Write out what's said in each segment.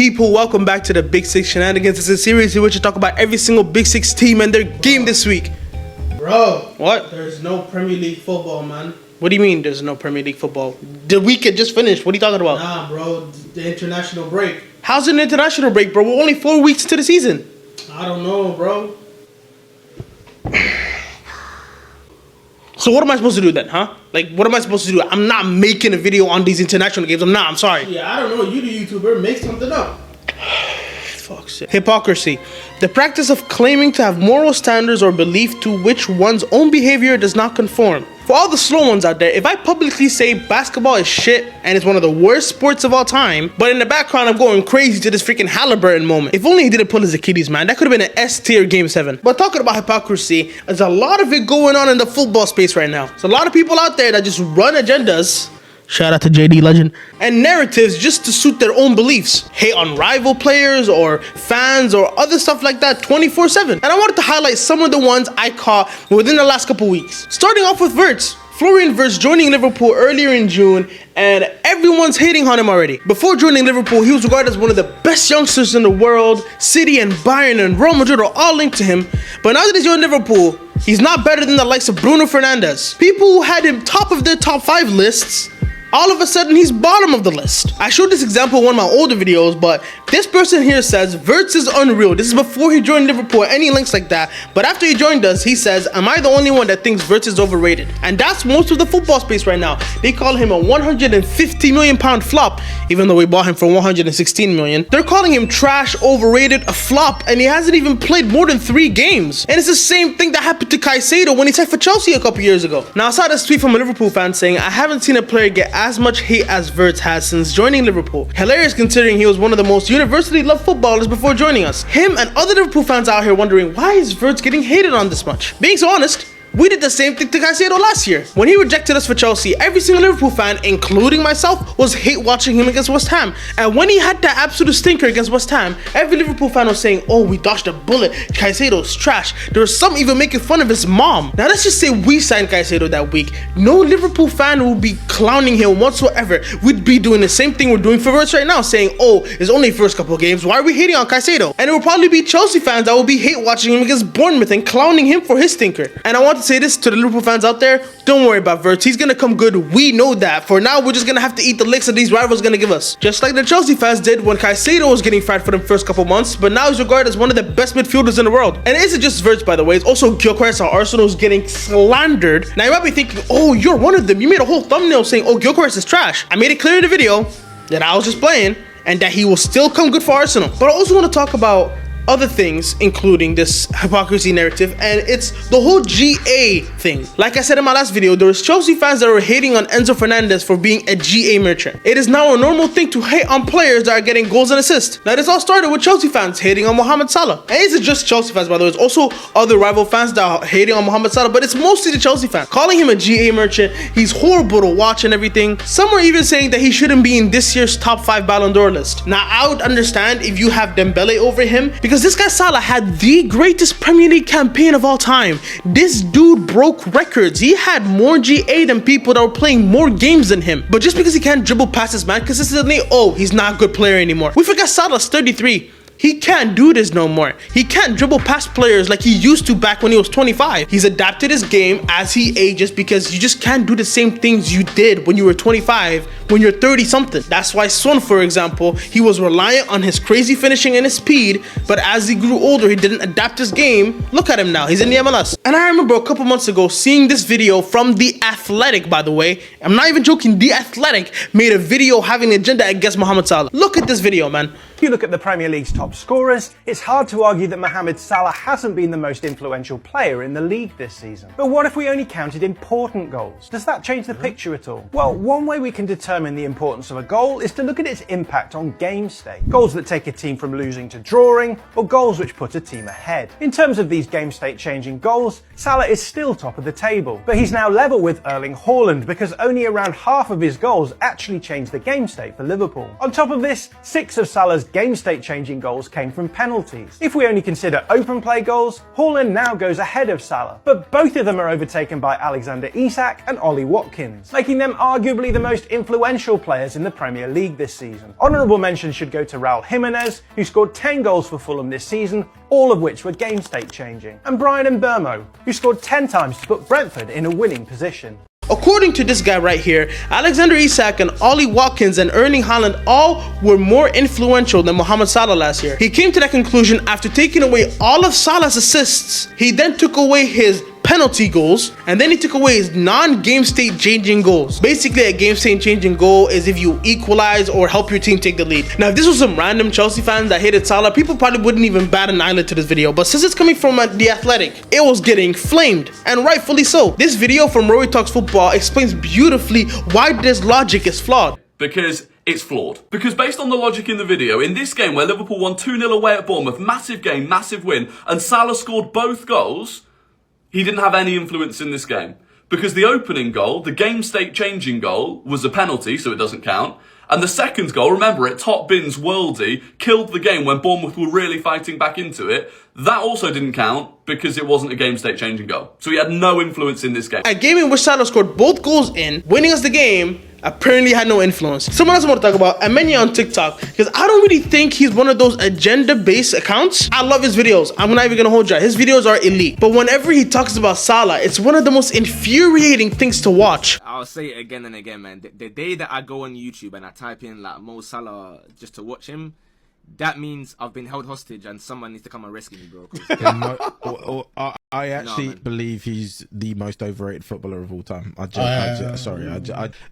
People, welcome back to the Big Six Shenanigans. It's a series in which we talk about every single Big Six team and their game this week. Bro, what? There's no Premier League football, man. What do you mean there's no Premier League football? The weekend just finished. What are you talking about? Nah, bro, the international break. How's it an international break, bro? We're only 4 weeks into the season. I don't know, bro. So what am I supposed to do then, huh? Like, what am I supposed to do? I'm not making a video on these international games. I'm sorry. Yeah, I don't know. You the YouTuber. Make something up. Fuck's sake. Hypocrisy. The practice of claiming to have moral standards or belief to which one's own behavior does not conform. For all the slow ones out there, if I publicly say basketball is shit and it's one of the worst sports of all time, but in the background I'm going crazy to this freaking Halliburton moment. If only he didn't pull his Achilles, man. That could have been an S tier game 7. But talking about hypocrisy, there's a lot of it going on in the football space right now. There's a lot of people out there that just run agendas. Shout out to JD Legend. And narratives just to suit their own beliefs. Hate on rival players or fans or other stuff like that 24/7. And I wanted to highlight some of the ones I caught within the last couple weeks. Starting off with Wirtz. Florian Wirtz joining Liverpool earlier in June, and everyone's hating on him already. Before joining Liverpool, he was regarded as one of the best youngsters in the world. City and Bayern and Real Madrid are all linked to him. But now that he's joined Liverpool, he's not better than the likes of Bruno Fernandes. People who had him top of their top 5 lists, all of a sudden he's bottom of the list. I showed this example in one of my older videos, but this person here says Wirtz is unreal. This is before he joined Liverpool, any links like that. But after he joined us, he says, am I the only one that thinks Wirtz is overrated? And that's most of the football space right now. They call him a 150 million pound flop, even though we bought him for 116 million. They're calling him trash, overrated, a flop, and he hasn't even played more than 3 games. And it's the same thing that happened to Caicedo when he signed for Chelsea a couple years ago. Now I saw this tweet from a Liverpool fan saying, I haven't seen a player get as much hate as Wirtz has since joining Liverpool. Hilarious considering he was one of the most universally loved footballers before joining us. Him and other Liverpool fans out here wondering, why is Wirtz getting hated on this much? Being so honest, we did the same thing to Caicedo last year. When he rejected us for Chelsea, every single Liverpool fan, including myself, was hate watching him against West Ham. And when he had that absolute stinker against West Ham, every Liverpool fan was saying, oh, we dodged a bullet, Caicedo's trash. There was some even making fun of his mom. Now let's just say we signed Caicedo that week. No Liverpool fan would be clowning him whatsoever. We'd be doing the same thing we're doing for Wirtz right now, saying, oh, it's only first couple of games, why are we hating on Caicedo? And it will probably be Chelsea fans that will be hate watching him against Bournemouth and clowning him for his stinker. And I want to say this to the Liverpool fans out there, don't worry about Wirtz, he's gonna come good, we know that. For now, we're just gonna have to eat the licks that these rivals gonna give us. Just like the Chelsea fans did when Caicedo was getting fired for the first couple months, but now he's regarded as one of the best midfielders in the world. And it isn't just Wirtz, by the way, it's also Gyökeres at Arsenal who's getting slandered. Now you might be thinking, oh, you're one of them, you made a whole thumbnail saying, oh, Gyökeres is trash. I made it clear in the video that I was just playing and that he will still come good for Arsenal. But I also want to talk about other things, including this hypocrisy narrative, and it's the whole GA thing. Like I said in my last video, there was Chelsea fans that were hating on Enzo Fernandez for being a GA merchant. It is now a normal thing to hate on players that are getting goals and assists. Now this all started with Chelsea fans hating on Mohamed Salah. And it's just Chelsea fans, by the way. There's also other rival fans that are hating on Mohamed Salah, but it's mostly the Chelsea fans. Calling him a GA merchant, he's horrible to watch and everything. Some are even saying that he shouldn't be in this year's top 5 Ballon d'Or list. Now I would understand if you have Dembele over him, because this guy Salah had the greatest Premier League campaign of all time. This dude broke records. He had more GA than people that were playing more games than him. But just because he can't dribble past his man consistently, oh, he's not a good player anymore. We forgot Salah's 33. He can't do this no more. He can't dribble past players like he used to back when he was 25. He's adapted his game as he ages because you just can't do the same things you did when you were 25 when you're 30 something. That's why Son, for example, he was reliant on his crazy finishing and his speed, but as he grew older, he didn't adapt his game. Look at him now, he's in the MLS. And I remember a couple months ago seeing this video from The Athletic, by the way. I'm not even joking, The Athletic made a video having an agenda against Mohamed Salah. Look at this video, man. If you look at the Premier League's top scorers, it's hard to argue that Mohamed Salah hasn't been the most influential player in the league this season. But what if we only counted important goals? Does that change the picture at all? Well, one way we can determine the importance of a goal is to look at its impact on game state. Goals that take a team from losing to drawing, or goals which put a team ahead. In terms of these game state changing goals, Salah is still top of the table, but he's now level with Erling Haaland because only around half of his goals actually changed the game state for Liverpool. On top of this, 6 of Salah's game state changing goals came from penalties. If we only consider open play goals, Haaland now goes ahead of Salah, but both of them are overtaken by Alexander Isak and Ollie Watkins, making them arguably the most influential influential players in the Premier League this season. Honourable mention should go to Raul Jimenez, who scored 10 goals for Fulham this season, all of which were game state changing, and Brian Mbeumo, who scored 10 times to put Brentford in a winning position. According to this guy right here, Alexander Isak and Ollie Watkins and Erling Haaland all were more influential than Mohamed Salah last year. He came to that conclusion after taking away all of Salah's assists. He then took away his penalty goals, and then he took away his non-game state changing goals. Basically, a game state changing goal is if you equalize or help your team take the lead. Now, if this was some random Chelsea fans that hated Salah, people probably wouldn't even bat an eyelid to this video, but since it's coming from The Athletic, it was getting flamed, and rightfully so. This video from Rory Talks Football explains beautifully why this logic is flawed. Because it's flawed. Because based on the logic in the video, in this game where Liverpool won 2-0 away at Bournemouth, massive game, massive win, and Salah scored both goals, he didn't have any influence in this game. Because the opening goal, the game state changing goal, was a penalty, so it doesn't count. And the second goal, remember it, top bins worldy, killed the game when Bournemouth were really fighting back into it. That also didn't count because it wasn't a game state changing goal. So he had no influence in this game. A game in which Salah scored both goals in, winning us the game, apparently had no influence. Someone else I want to talk about, Amenya on TikTok, because I don't really think he's one of those agenda-based accounts. I love his videos. I'm not even gonna hold you. His videos are elite. But whenever he talks about Salah, it's one of the most infuriating things to watch. I'll say it again and again, man. The day that I go on YouTube and I type in like Mo Salah just to watch him, that means I've been held hostage and someone needs to come and rescue me, bro. I actually believe he's the most overrated footballer of all time.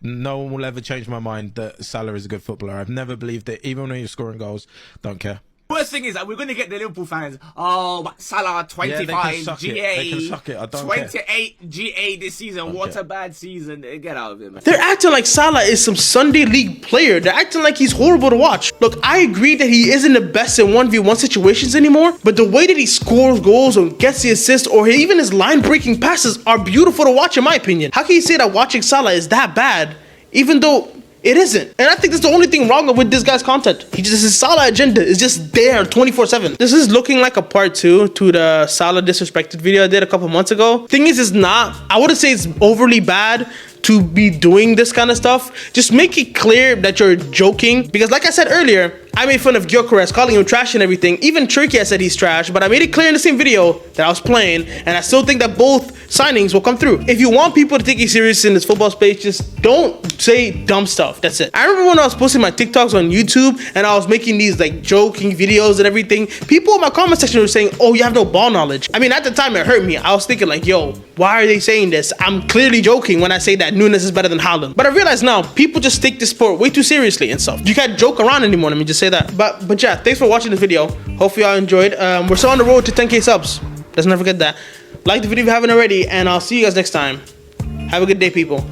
No one will ever change my mind that Salah is a good footballer. I've never believed it, even when he's scoring goals. Don't care. Worst thing is that we're going to get the Liverpool fans, oh, but Salah 25 GA, They can suck it. I don't 28 care. GA this season, what a bad season. Get out of it, man. They're acting like Salah is some Sunday League player. They're acting like he's horrible to watch. Look, I agree that he isn't the best in 1v1 situations anymore, but the way that he scores goals or gets the assist or even his line-breaking passes are beautiful to watch in my opinion. How can you say that watching Salah is that bad, even though it isn't? And I think that's the only thing wrong with this guy's content. His Salah agenda is just there 24/7. This is looking like a part 2 to the Salah disrespected video I did a couple months ago. Thing is, it's not, I wouldn't say it's overly bad to be doing this kind of stuff. Just make it clear that you're joking, because like I said earlier, I made fun of Gyökeres, calling him trash and everything. Even Turkey, I said he's trash, but I made it clear in the same video that I was playing, and I still think that both signings will come through. If you want people to take you serious in this football space, just don't say dumb stuff. That's it. I remember when I was posting my TikToks on YouTube and I was making these like joking videos and everything, people in my comment section were saying, oh, you have no ball knowledge. I mean, at the time it hurt me. I was thinking like, yo, why are they saying this? I'm clearly joking when I say that Nunes is better than Haaland. But I realize now, people just take this sport way too seriously and stuff. You can't joke around anymore, let me just say that. But yeah, thanks for watching this video. Hopefully y'all enjoyed. We're still on the road to 10K subs. Let's not forget that. Like the video if you haven't already, and I'll see you guys next time. Have a good day, people.